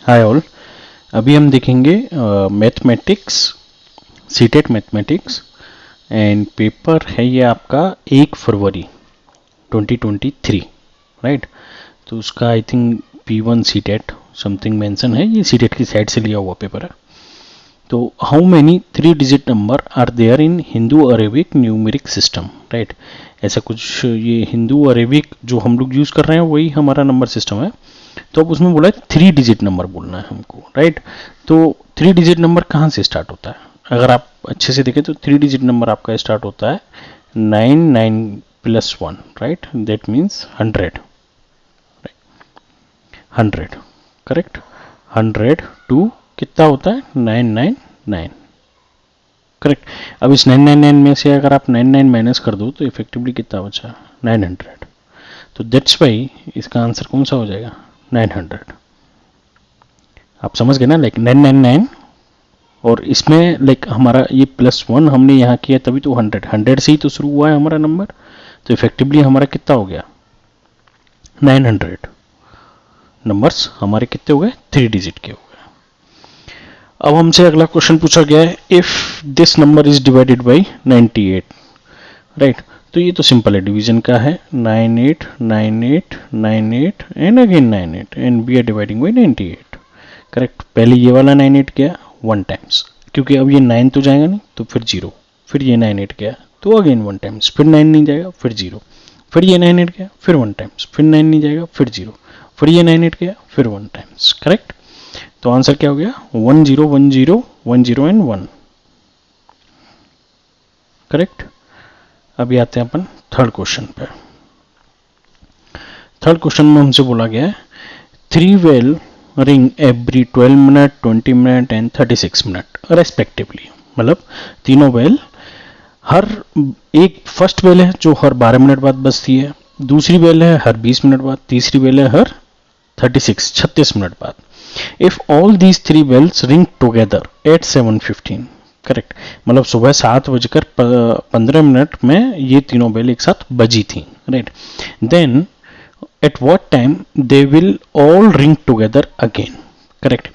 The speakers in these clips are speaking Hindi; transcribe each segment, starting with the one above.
Hi all. अभी हम देखेंगे mathematics, CTET mathematics and paper है ये आपका 1 फरवरी 2023, राइट। तो उसका I think P1 CTET something mention है, ये सीटेट की साइड से लिया हुआ पेपर है। तो how many 3 digit number are there in Hindu Arabic numeric system, right. ऐसा कुछ, ये हिंदू अरेबिक जो हम लोग यूज़ कर रहे हैं वही हमारा नंबर सिस्टम है। तो अब उसमें बोला है 3 डिजिट नंबर बोलना है हमको, राइट। तो 3 डिजिट नंबर कहाँ से स्टार्ट होता है? अगर आप अच्छे से देखें तो 3 डिजिट नंबर आपका स्टार्ट होता है 9 + 1, राइट। That means 100, 100, correct. 100 टू कितना होता है 999, करेक्ट। अब इस 999 में से अगर आप 99 माइनस कर दो तो इफेक्टिवली कितना बचा 900। तो दैट्स वाई इसका आंसर कौन सा हो जाएगा 900। आप समझ गए ना, लाइक 999 और इसमें लाइक हमारा ये +1 हमने यहाँ किया तभी तो 100 से ही तो शुरू हुआ है हमारा नंबर। तो इफेक्टिवली हमारा कितना हो गया 900 नंबर्स हमारे कितने हो गए 3 डिजिट के हो गए। अब हमसे अगला क्वेश्चन पूछा गया है, if this number is divided by 98, right. तो ये तो सिंपल है, डिवीजन का है 98 98 98 and again 98 and we are dividing by 98, correct. पहले ये वाला 98 गया 1 टाइम्स, क्योंकि अब ये 9 तो जाएगा नहीं तो फिर 0, फिर ये 98 गया तो अगेन 1 टाइम्स, फिर 9 नहीं जाएगा फिर 0, फिर ये 98 गया फिर 1 टाइम्स, फिर 9 नहीं जाएगा फिर 0, फिर ये 98 गया फिर 1 टाइम्स, करेक्ट। तो आंसर क्या हो गया 1 0 1 0 1 0 एंड 1, करेक्ट। अभी आते हैं अपन थर्ड क्वेश्चन पे। थर्ड क्वेश्चन में हमसे बोला गया है 3 well ring every 12 minute 20 minute and 36 minute respectively. मतलब तीनों बेल, हर एक फर्स्ट बेल है जो हर 12 मिनट बाद बजती है, दूसरी बेल है हर 20 मिनट बाद, तीसरी बेल है हर 36 मिनट बाद। If all these 3 bells ring together at 7:15, correct. मतलब सुबह 7:15 में ये तीनों बेल एक साथ बजी थी, right. Then at what time they will all ring together again, correct.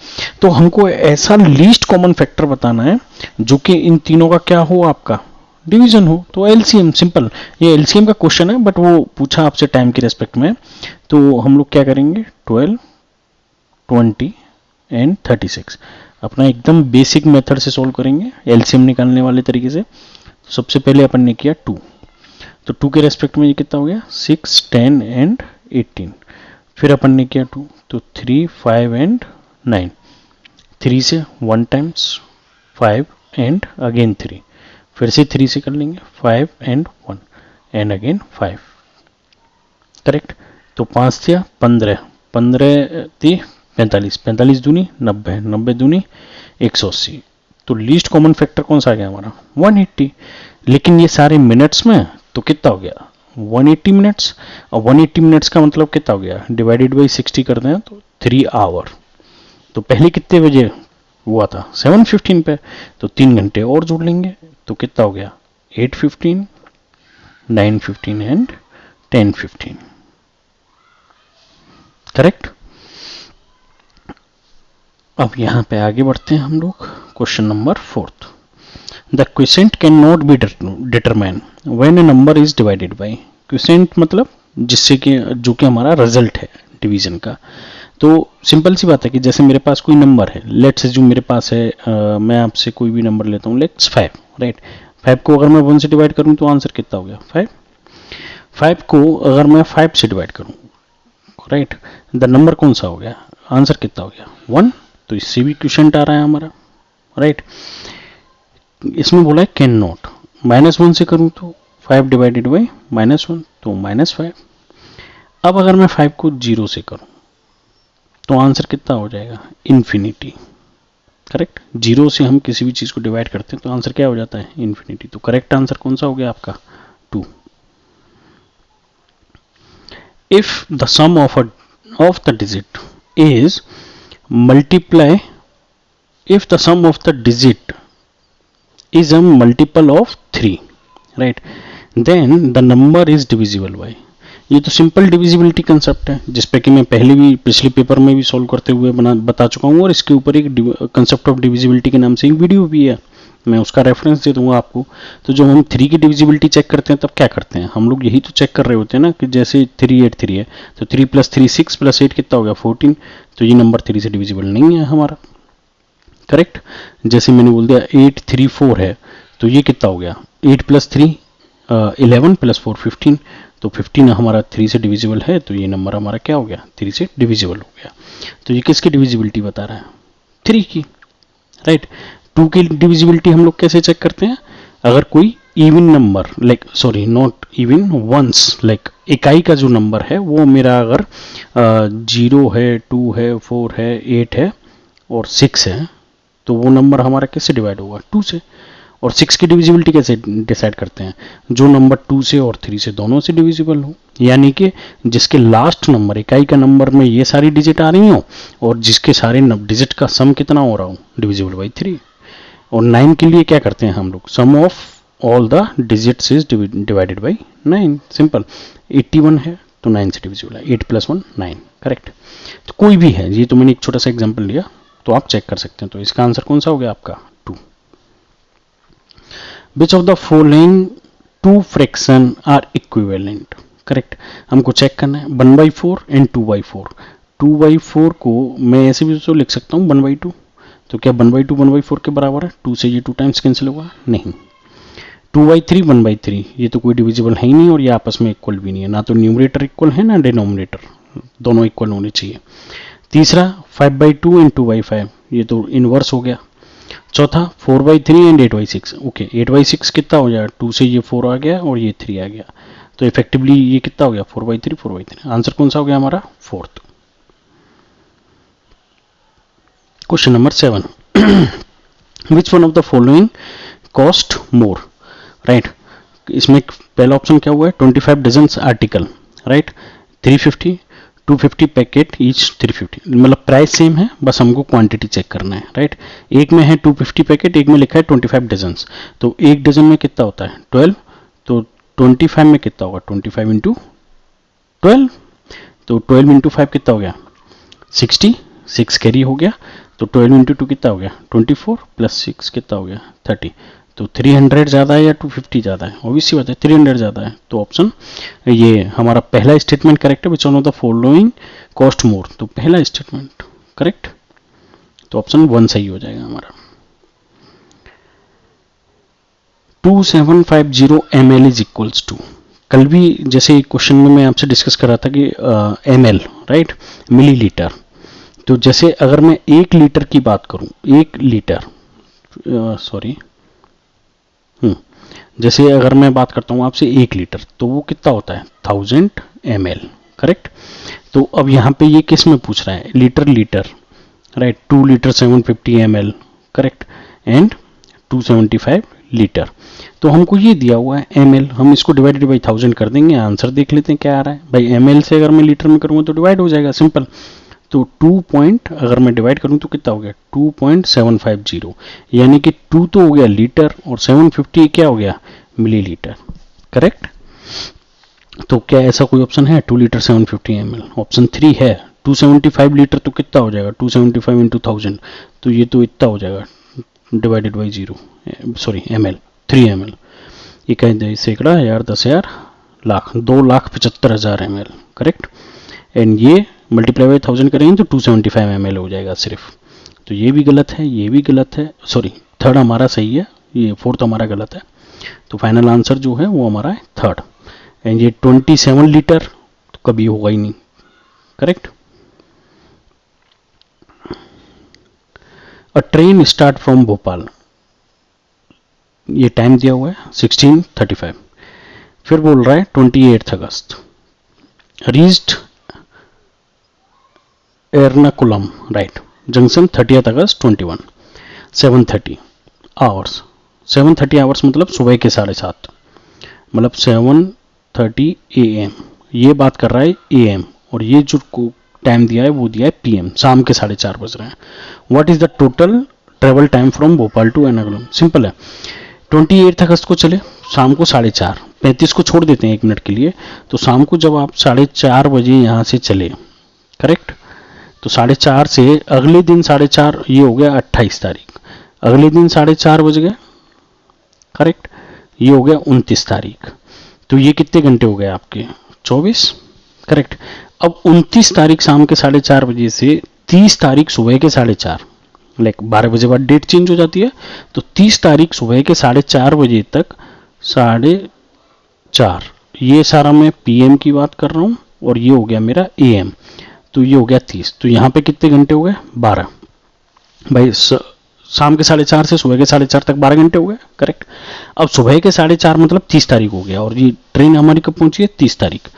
तो हमको ऐसा लीस्ट कॉमन फैक्टर बताना है जो कि इन तीनों का क्या हो, आपका डिवीजन हो। तो एलसीएम, सिंपल, ये एलसीएम का क्वेश्चन है बट वो पूछा आपसे टाइम के रेस्पेक्ट में। तो हम लोग क्या करेंगे 12 20 एंड 36 अपना एकदम बेसिक मेथड से सोल्व करेंगे एलसीएम निकालने वाले तरीके से। सबसे पहले अपन ने किया 2, तो 2 के रेस्पेक्ट में ये कितना हो गया 6 10 एंड 18। फिर अपन ने किया 2, तो 3 5 एंड 9, 3 से 1 टाइम्स 5 एंड अगेन 3, फिर से 3 से कर लेंगे 5 एंड 1 एंड अगेन 5, करेक्ट। तो 5 से 15, 15 थी 45, 45 दूनी 90, 90 दूनी 180। तो लीस्ट कॉमन फैक्टर कौन सा आ गया हमारा 180। लेकिन ये सारे मिनट्स में, तो कितना हो गया 180 मिनट्स। और 180 मिनट्स का मतलब कितना हो गया डिवाइडेड बाई 60 करते हैं तो 3 आवर। तो पहले कितने बजे हुआ था 7:15 पे, तो 3 घंटे और जोड़ लेंगे तो कितना हो गया 8:15 9:15 एंड 10:15, करेक्ट। अब यहां पे आगे बढ़ते हैं हम लोग, question number 4। The quiescent can not be determine when A number is divided by. Quiescent मतलब जिससे कि जो कि हमारा रिजल्ट है डिवीजन का। तो सिंपल सी बात है कि जैसे मेरे पास कोई नंबर है, लेट्स जो मेरे पास है मैं आपसे कोई भी नंबर लेता हूँ, लेट्स 5, राइट। 5 को अगर मैं 1 से डिवाइड करूँ तो आंसर कितना हो गया 5। 5 को अगर मैं 5 से डिवाइड करूँ, राइट, द नंबर कौन सा हो गया, आंसर कितना हो गया 1। तो इससे भी क्वेश्चन आ रहा है हमारा, राइट। इसमें बोला है कैन नॉट, -1 से करूं तो 5 डिवाइडेड बाई -1 तो -5। अब अगर मैं 5 को 0 से करूं तो आंसर कितना हो जाएगा इन्फिनिटी, करेक्ट। 0 से हम किसी भी चीज को डिवाइड करते हैं तो आंसर क्या हो जाता है इन्फिनिटी। तो करेक्ट आंसर कौन सा हो गया आपका 2। If the sum of the digit is multiply, if the sum of the digit is a multiple of 3, right, then the number is divisible by। ये तो सिंपल डिविजिबिलिटी कंसेप्ट है, जिस पे कि मैं पहले भी पिछले पेपर में भी सॉल्व करते हुए बता चुका हूँ, और इसके ऊपर एक कंसेप्ट ऑफ डिविजिबिलिटी के नाम से एक वीडियो भी है, मैं उसका रेफरेंस दे दूंगा आपको। तो जब हम 3 की डिविजिबिलिटी चेक करते हैं तब क्या करते हैं हम लोग, यही तो चेक कर रहे होते हैं ना, कि जैसे 3 8 3 है, तो 3 + 3 6 + 8 कितना हो गया 14, तो ये नंबर 3 से डिविजिबल नहीं है हमारा, करेक्ट। जैसे मैंने बोल दिया 8 3 4 है, तो ये कितना हो गया 8 + 3 11 + 4 15, तो 15 हमारा 3 से डिविजिबल है, तो ये नंबर हमारा क्या हो गया 3 से डिविजिबल हो गया। तो ये किसकी डिविजिबिलिटी बता रहा है 3 की, राइट। 2 की डिविजिबिलिटी हम लोग कैसे चेक करते हैं, अगर कोई even number like sorry not even ones, like इकाई का जो नंबर है वो मेरा अगर 0 है 2 है 4 है 8 है और 6 है, तो वो नंबर हमारा किससे डिवाइड होगा 2 से। और 6 की डिविजिबिलिटी कैसे डिसाइड करते हैं, जो नंबर 2 से और 3 से दोनों से डिविजिबल हो, यानी कि जिसके लास्ट नंबर इकाई का नंबर में ये सारी डिजिट आ रही हो और जिसके सारे डिजिट का सम कितना हो रहा हो डिविजिबल बाई 3। और 9 के लिए क्या करते हैं हम लोग, sum of all the digits is divided by 9, simple. 81 है तो 9 से डिविजिबल है, 8 + 1 9, करेक्ट। तो कोई भी है, ये तो मैंने एक छोटा सा एग्जाम्पल लिया, तो आप चेक कर सकते हैं। तो इसका आंसर कौन सा हो गया आपका 2। Which of the following 2 fraction are equivalent, correct. हमको चेक करना है 1/4 एंड 2/4। 2/4 को मैं ऐसे भी तो लिख सकता हूँ 1/2, तो क्या 1/2 1/4 के बराबर है, 2 से ये 2 टाइम्स कैंसिल होगा नहीं। 2/3 1/3, ये तो कोई डिविजिबल है ही नहीं और ये आपस में इक्वल भी नहीं है, ना तो न्यूमरेटर इक्वल है ना डिनोमिनेटर, दोनों इक्वल होने चाहिए। तीसरा 5/2 एंड 2/5, ये तो इनवर्स हो गया। चौथा 4/3 एंड 8/6, ओके 8/6 कितना हो जाएगा, 2 से ये 4 आ गया और ये 3 आ गया, तो इफेक्टिवली ये कितना हो गया 4/3 4/3। आंसर कौन सा हो गया हमारा 4th। Question number 7, which one of the following cost more, right. इसमें पहला ऑप्शन क्या हुआ है 25 dozens article, right. 350 250 packet each 350, मतलब प्राइस सेम है, बस हमको क्वांटिटी चेक करना है, राइट। एक में है 250 पैकेट, एक में लिखा है 25 डजन्स, तो एक डजन में कितना होता है 12, तो 25 में कितना होगा 25 × 12, तो 12 × 5 कितना हो गया 60, 6 कैरी हो गया, तो 12 × 2 कितना हो गया 24 + 6 कितना हो गया 30, तो 300 ज़्यादा है या 250 ज़्यादा है, ऑब्वियसली बात है 300 ज़्यादा है, तो ऑप्शन ये हमारा पहला स्टेटमेंट करेक्ट है, which one of the following cost more, तो पहला स्टेटमेंट करेक्ट, तो ऑप्शन 1 सही हो जाएगा हमारा। 2750 ml इज इक्वल्स टू, कल भी जैसे क्वेश्चन में मैं आपसे डिस्कस कर रहा था कि ml, राइट, मिलीलीटर, तो जैसे अगर मैं 1 लीटर की बात करूं, 1 लीटर सॉरी जैसे अगर मैं बात करता हूं आपसे 1 लीटर, तो वो कितना होता है 1000 ml, करेक्ट। तो अब यहाँ पे ये किस में पूछ रहा है litre litre, right. 2 litre 750 ml, correct, and 275 litre, तो हमको ये दिया हुआ है ml, हम इसको डिवाइडेड बाई 1000 कर देंगे, आंसर देख लेते हैं क्या आ रहा है भाई। ml से अगर मैं लीटर में करूँगा तो डिवाइड हो जाएगा, सिंपल। तो 2 अगर मैं डिवाइड करूं तो कितना हो गया 2.750, यानी कि 2 तो हो गया लीटर और 750 क्या हो गया मिलीलीटर, करेक्ट। तो क्या ऐसा कोई ऑप्शन है 2 लीटर 750 ml, ऑप्शन 3 है। 275 लीटर तो कितना हो जाएगा 275 × 1000, तो ये तो इतना हो जाएगा divided by 0 sorry ml 3 ml, इकाई सैकड़ा हजार 10,000 लाख 2,75,000 ml, करेक्ट। एंड ये मल्टीप्लाई बाई 1000 करेंगे तो 275 ml हो जाएगा सिर्फ, तो ये भी गलत है, ये भी गलत है, सॉरी थर्ड हमारा सही है, ये फोर्थ हमारा गलत है, तो फाइनल आंसर जो है वो हमारा है थर्ड। एंड ये 27 लीटर तो कभी होगा ही नहीं, correct. A train start from Bhopal, ये टाइम दिया हुआ है 16:35, फिर बोल रहा है 28 अगस्त, रीच्ड एर्नाकुलम, राइट, जंक्शन 30 अगस्त 21, 7:30 आवर्स, 7:30 आवर्स मतलब सुबह के 7:30, मतलब 7:30 AM, ये बात कर रहा है AM, और ये जो टाइम दिया है वो दिया है PM, शाम के 4:30 बज रहे हैं। What is the total travel time from Bhopal to Ernakulam, simple है 28 अगस्त को चले शाम को 4:30, 35 को छोड़ देते हैं 1 मिनट के लिए, तो शाम को जब आप 4:30 बजे यहाँ से चले, करेक्ट, तो 4:30 से अगले दिन 4:30, ये हो गया 28 तारीख, अगले दिन 4:30 बज गए, करेक्ट, ये हो गया 29 तारीख। तो ये कितने घंटे हो गए आपके? 24, करेक्ट। अब 29 तारीख शाम के 4:30 बजे से 30 तारीख सुबह के 4:30, लाइक 12 बजे बाद डेट चेंज हो जाती है, तो 30 तारीख सुबह के 4:30 बजे तक 4:30, ये सारा मैं पीएम की बात कर रहा हूँ, और ये हो गया मेरा एएम, तो ये हो गया 30। तो यहाँ पे कितने घंटे हो गए? 12 भाई। शाम के 4:30 से सुबह के 4:30 तक 12 घंटे हो गए, करेक्ट। अब सुबह के 4:30 मतलब 30 तारीख हो गया, और ये ट्रेन हमारी कब पहुंची है? 30 तारीख।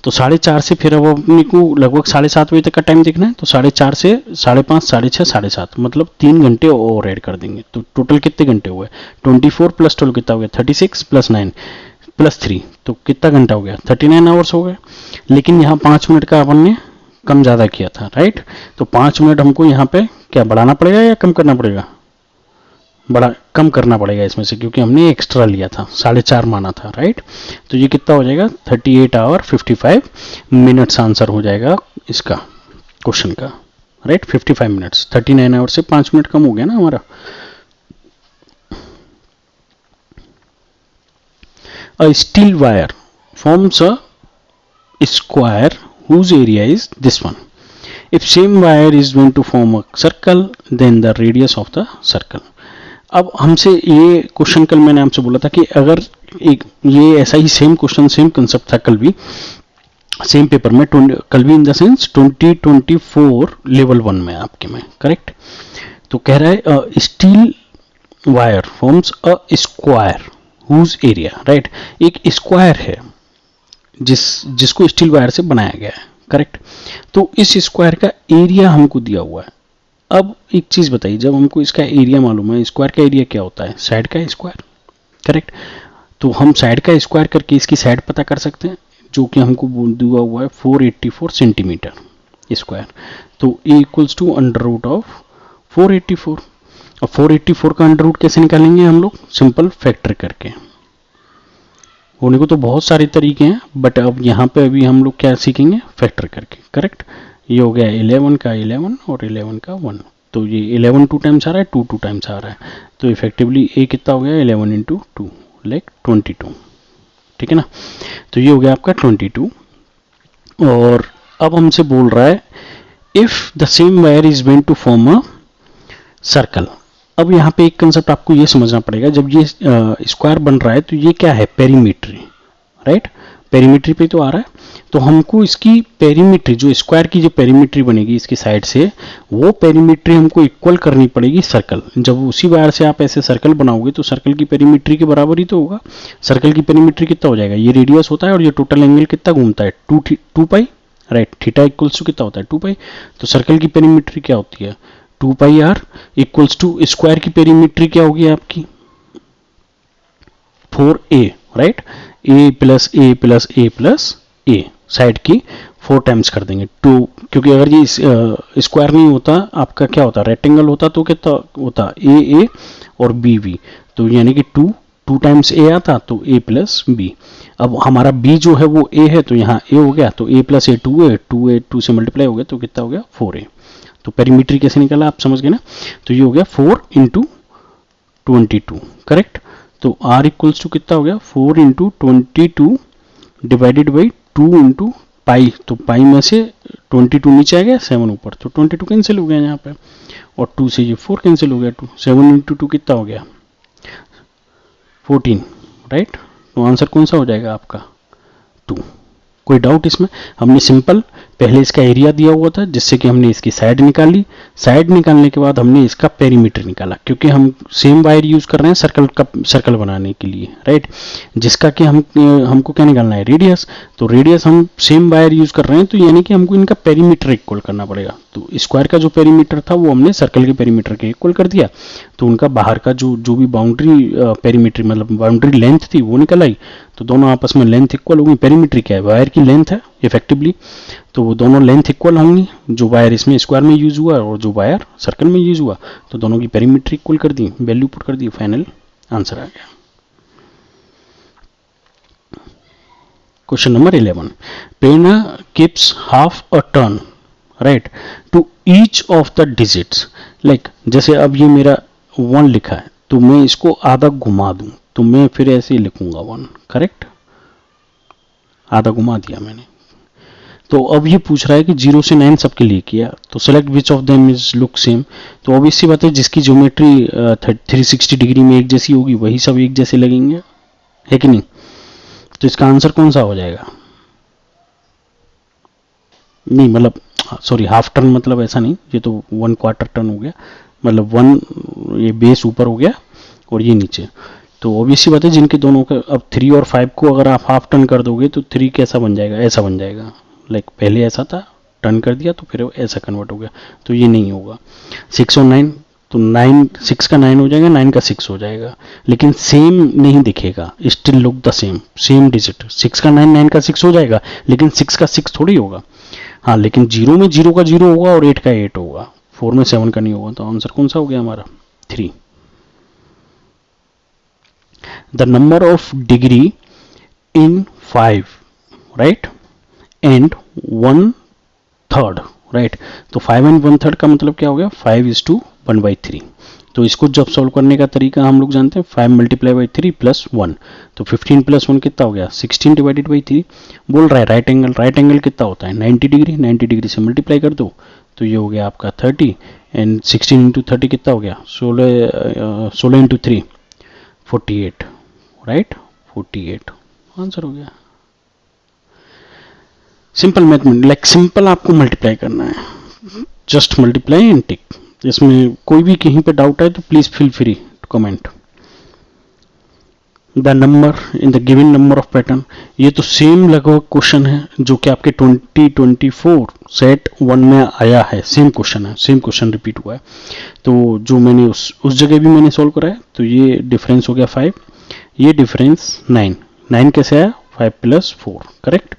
तो 4:30 से फिर अब अपने को लगभग 7:30 बजे तक का टाइम देखना है, तो 4:30 से 5:30, 6:30, 7:30, मतलब 3 घंटे और ऐड कर देंगे, तो टोटल कितने घंटे हुए? 24 + 12 कितना हो गया? 36 + 9 + 3, तो कितना घंटा हो गया? 39 आवर्स हो गए। लेकिन यहाँ 5 मिनट का अपन ने कम ज़्यादा किया था, राइट। तो 5 मिनट हमको यहाँ पे क्या बढ़ाना पड़ेगा या कम करना पड़ेगा? बड़ा कम करना पड़ेगा इसमें से, क्योंकि हमने एक्स्ट्रा लिया था, 4:30 माना था, राइट। तो ये कितना हो जाएगा? 38 आवर 55 मिनट्स आंसर हो जाएगा इसका क्वेश्चन का, राइट। 55 मिनट्स, 39 आवर से 5 मिनट कम हो गया ना हमारा। A steel wire forms a square whose area is this one. If same wire is going to form a circle, then the radius of the circle. अब हमसे ये क्वेश्चन कल मैंने आपसे बोला था कि अगर एक ये ऐसा ही सेम क्वेश्चन, सेम कंसेप्ट था कल भी, सेम पेपर में, कल भी इन द सेंस 2024 लेवल 1 में आपके में, करेक्ट। तो कह रहा है steel wire forms a square whose area, right. एक स्क्वायर है जिसको स्टील वायर से बनाया गया है, करेक्ट। तो इस स्क्वायर का एरिया हमको दिया हुआ है। अब एक चीज बताइए, जब हमको इसका एरिया मालूम है, स्क्वायर का एरिया क्या होता है? साइड का स्क्वायर, करेक्ट। तो हम साइड का स्क्वायर करके इसकी साइड पता कर सकते हैं, जो कि हमको दिया हुआ है 484 सेंटीमीटर स्क्वायर। तो ए इक्वल्स टू √484। अब 484 का √ कैसे निकालेंगे हम लोग? सिंपल फैक्टर करके। होने को तो बहुत सारे तरीके हैं, बट अब यहाँ पे अभी हम लोग क्या सीखेंगे? फैक्टर करके, करेक्ट। ये हो गया 11 का 11 और 11 का 1, तो ये 11 2 टाइम्स आ रहा है, 2 2 टाइम्स आ रहा है, तो इफेक्टिवली ए कितना हो गया? 11 × 2 लाइक 22, ठीक है ना। तो ये हो गया आपका 22। और अब हमसे बोल रहा है if the same wire is going to form a circle. अब यहाँ पे एक कंसेप्ट आपको ये समझना पड़ेगा, जब ये स्क्वायर बन रहा है तो ये क्या है? पेरीमीट्री, राइट। पेरीमीट्री पे तो आ रहा है, तो हमको इसकी पेरीमीट्री, जो स्क्वायर की जो पेरीमीट्री बनेगी इसकी साइड से, वो पेरीमीट्री हमको इक्वल करनी पड़ेगी सर्कल। जब उसी वायर से आप ऐसे सर्कल बनाओगे तो सर्कल की पेरीमीट्री के बराबर ही तो होगा। सर्कल की पेरीमीट्री कितना हो जाएगा? ये रेडियस होता है, और ये टोटल एंगल कितना घूमता है? 2 पाई, राइट। थीटा इक्वल्स टू कितना होता है? 2 पाई। तो सर्कल की पेरीमीट्री क्या होती है? 2 पाई r इक्वल्स टू स्क्वायर की पेरीमीट्री क्या होगी आपकी? 4a, right. a + a + a + a, side की 4 टाइम्स कर देंगे 2, क्योंकि अगर ये स्क्वायर नहीं होता, आपका क्या होता? रेक्टेंगल होता, तो कितना होता? a और b, तो यानी कि 2 टाइम्स a आता, तो a + b। अब हमारा b जो है वो a है, तो यहाँ a हो गया, तो a + a 2 है, 2 से मल्टीप्लाई हो गया, तो कितना हो गया? 4a। तो पेरीमीट्री कैसे निकाला आप समझ गए ना। तो ये हो गया 4 × 22, करेक्ट। तो r इक्वल्स टू कितना हो गया? 4 × 22 डिवाइडेड बाई 2 × पाई, तो पाई में से 22 नीचे आ गया, 7 ऊपर, तो 22 कैंसिल हो गया यहाँ पे, और 2 से ये 4 कैंसिल हो गया, 7 × 2 कितना हो गया? 14, राइट। तो आंसर कौन सा हो जाएगा आपका? 2। कोई डाउट इसमें? हमने सिंपल पहले इसका एरिया दिया हुआ था, जिससे कि हमने इसकी साइड निकाली, साइड निकालने के बाद हमने इसका पेरीमीटर निकाला, क्योंकि हम सेम वायर यूज कर रहे हैं सर्कल बनाने के लिए, राइट। जिसका कि हमको क्या निकालना है? रेडियस। तो रेडियस हम सेम वायर यूज कर रहे हैं, तो यानी कि हमको इनका पेरीमीटर इक्वल करना पड़ेगा। तो स्क्वायर का जो पेरीमीटर था वो हमने सर्कल के पेरीमीटर के इक्वल कर दिया, तो उनका बाहर का जो भी बाउंड्री पेरीमीटर, मतलब बाउंड्री लेंथ थी, वो निकल आई। तो दोनों आपस में लेंथ इक्वल होगी। पेरीमीट्री क्या है? वायर की लेंथ है इफेक्टिवली, तो वो दोनों लेंथ इक्वल होंगी, जो वायर इसमें स्क्वायर में यूज हुआ और जो वायर सर्कल में यूज हुआ, तो दोनों की पेरीमीट्री इक्वल कर दी, वैल्यू पुट कर दी, फाइनल आंसर आ गया। Question number 11, pen keeps half a turn right to each of the digits. Like जैसे अब ये मेरा 1 लिखा है तो मैं इसको आधा घुमा दूं तो मैं फिर ऐसे ही लिखूंगा 1, करेक्ट, आधा घुमा दिया मैंने। तो अब ये पूछ रहा है कि 0 से 9 सबके लिए किया, तो select which of them is look same. तो ऑब्वियस सी बात है जिसकी ज्योमेट्री 360 डिग्री में एक जैसी होगी वही सब एक जैसे लगेंगे, है कि नहीं। तो इसका आंसर कौन सा हो जाएगा, नहीं मतलब सॉरी हाफ टर्न मतलब ऐसा नहीं, ये तो 1/4 टर्न हो गया, मतलब 1 ये बेस ऊपर हो गया और ये नीचे। तो ऑब्वियस सी बात है जिनके दोनों का अब 3 और 5 को अगर आप हाफ टर्न कर दोगे तो 3 कैसा बन जाएगा, ऐसा बन जाएगा। लाइक पहले ऐसा था, टर्न कर दिया तो फिर ऐसा कन्वर्ट हो गया, तो ये नहीं होगा। 6 और 9 तो 9 6 का 9 हो जाएगा, 9 का 6 हो जाएगा, लेकिन सेम नहीं दिखेगा, still look the same, same digit. 6 का 9 9 का 6 हो जाएगा, लेकिन 6 का 6 थोड़ी होगा। हाँ लेकिन 0 में 0 का 0 होगा और 8 का 8 होगा, 4 में 7 का नहीं होगा। तो आंसर कौन सा हो गया हमारा, 3। The number of degree in 5 right and 1/3 right. तो 5 एंड 1/3 का मतलब क्या हो गया, 5:1/3। तो इसको जब सॉल्व करने का तरीका हम लोग जानते हैं, 5 × 3 + 1, तो 15 + 1 कितना हो गया, 16 / 3। बोल रहा है राइट एंगल कितना होता है, 90 डिग्री, 90 डिग्री से मल्टीप्लाई कर दो तो ये हो गया आपका 30, एंड 16 × 30 कितना हो गया, 16 × 3 48 राइट, 48 आंसर हो गया। सिंपल मैथमेटिक्स, लाइक सिंपल आपको मल्टीप्लाई करना है, जस्ट मल्टीप्लाई एंड टिक। इसमें कोई भी कहीं पे डाउट है तो please feel free to comment. The number in the given number of pattern, ये तो सेम लगभग क्वेश्चन है जो कि आपके 2024 सेट 1 में आया है, सेम क्वेश्चन है, सेम क्वेश्चन रिपीट हुआ है। तो जो मैंने उस जगह भी मैंने सॉल्व करा है, तो ये डिफरेंस हो गया 5, ये डिफरेंस 9, 9 कैसे आया, 5 + 4 करेक्ट।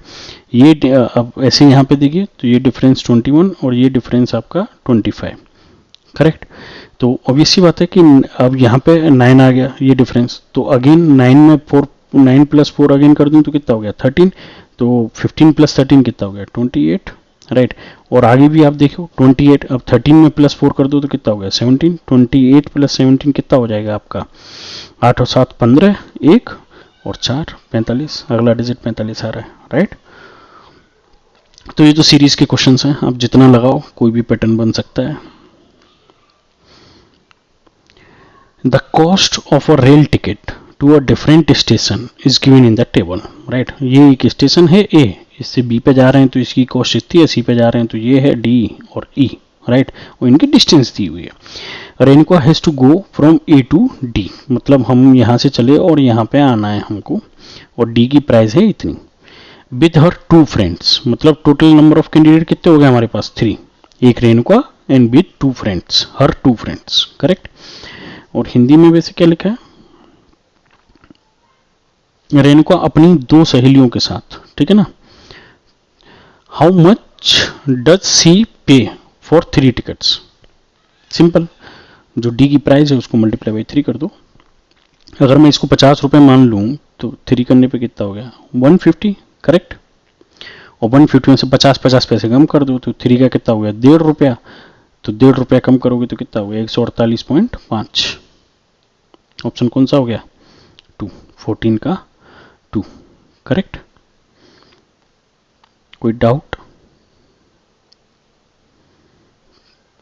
ये अब ऐसे यहाँ पे देखिए तो ये डिफरेंस 21 और ये डिफरेंस आपका 25 करेक्ट। तो ऑब्वियस सी बात है कि अब यहाँ पे 9 आ गया ये डिफरेंस, तो अगेन 9 में 4, 9 + 4 अगेन कर दूं तो कितना हो गया 13, तो 15 + 13 कितना हो गया 28 राइट। और आगे भी आप देखो 28, अब 13 में +4 कर दो तो कितना हो गया 17, 28 + 17 कितना हो जाएगा आपका 8 और 7 15, 1 और 4 45, अगला डिजिट 45 आ रहा है राइट। तो ये तो सीरीज के क्वेश्चंस हैं, आप जितना लगाओ कोई भी पैटर्न बन सकता है। The cost of a rail ticket to a different station is given in the table right. ये एक स्टेशन है ए, इससे बी पे जा रहे हैं तो इसकी कॉस्ट इतनी है, सी पे जा रहे हैं तो ये है डी और ई राइट, और इनकी डिस्टेंस दी हुई है। Renka has to go from A to D, मतलब हम यहाँ से चले और यहाँ पे आना है हमको, और डी की प्राइस है इतनी। विद हर 2 फ्रेंड्स, मतलब टोटल नंबर ऑफ कैंडिडेट कितने हो गए हमारे पास 3, एक Renuka and with 2 friends, her 2 friends correct. और हिंदी में वैसे क्या लिखा है, रेणुका अपनी 2 सहेलियों के साथ, ठीक है ना। हाउ मच डज सी पे फॉर 3 टिकट्स, सिंपल, जो डी की प्राइस है उसको मल्टीप्लाई बाई 3 कर दो। अगर मैं इसको 50 रुपए मान लूं तो 3 करने पे कितना हो गया 150 करेक्ट, और 150 में से 50 पैसे कम कर दो तो 3 का कितना हो गया 1.5 रुपया, तो 1.5 रुपया कम करोगे तो कितना हो गया 148.5। ऑप्शन कौन सा हो गया 2, 14 का 2 करेक्ट। कोई डाउट,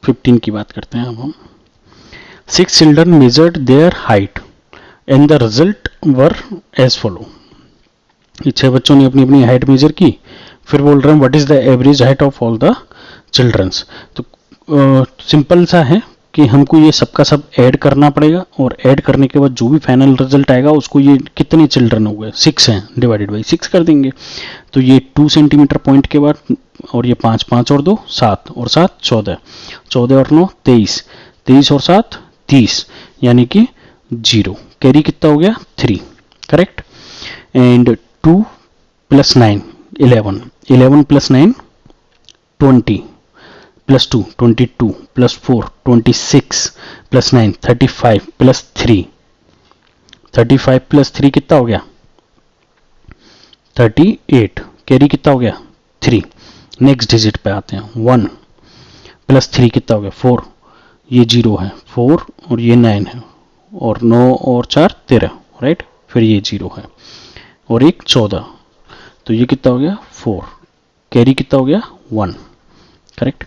15 की बात करते हैं अब हम। 6 children measured their height and the result were as follow. 6 बच्चों ने अपनी अपनी हाइट मेजर की, फिर बोल रहे हैं what is the average height of all the childrens. तो सिंपल सा है कि हमको ये सबका सब ऐड करना पड़ेगा, और ऐड करने के बाद जो भी फाइनल रिजल्ट आएगा उसको, ये कितने चिल्ड्रन हो गए 6 हैं, डिवाइडेड बाई 6 कर देंगे। तो ये 2 सेंटीमीटर पॉइंट के बाद, और ये 5 5 और 2 7 और 7 14, 14 और 9 23, 23 और 7 30, यानी कि 0। कैरी कितना हो गया 3 करेक्ट। एंड 2 + 9 11, 11 + 9 20 + 2 22 + 4 26 + 9 35 + 3 35 + 3 कितना हो गया 38, कैरी कितना हो गया 3। नेक्स्ट डिजिट पे आते हैं 1 प्लस 3 कितना हो गया 4, ये 0 है 4 और ये 9 है और 9 और 4 13, राइट। फिर ये 0 है और एक 14, तो ये कितना हो गया 4, कैरी कितना हो गया 1, करेक्ट।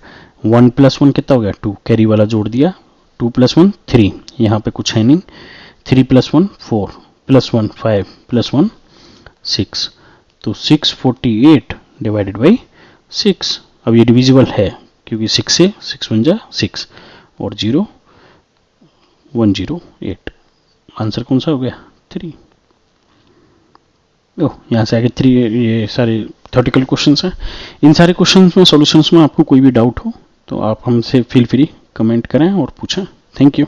1 प्लस 1 कितना हो गया 2, कैरी वाला जोड़ दिया, 2 प्लस 1 3, यहाँ पे कुछ है नहीं, 3 प्लस 1 4 प्लस 1 5 प्लस 1 6, तो 648 डिवाइडेड बाई 6। अब ये डिविजिबल है क्योंकि 6 से 6 बन जा 6 और 0 108। आंसर कौन सा हो गया 3। ओह, यहाँ से आगे 3, ये सारे थ्योरेटिकल क्वेश्चंस हैं। इन सारे क्वेश्चंस में सॉल्यूशंस में आपको कोई भी डाउट हो तो आप हमसे फील फ्री कमेंट करें और पूछें। Thank you.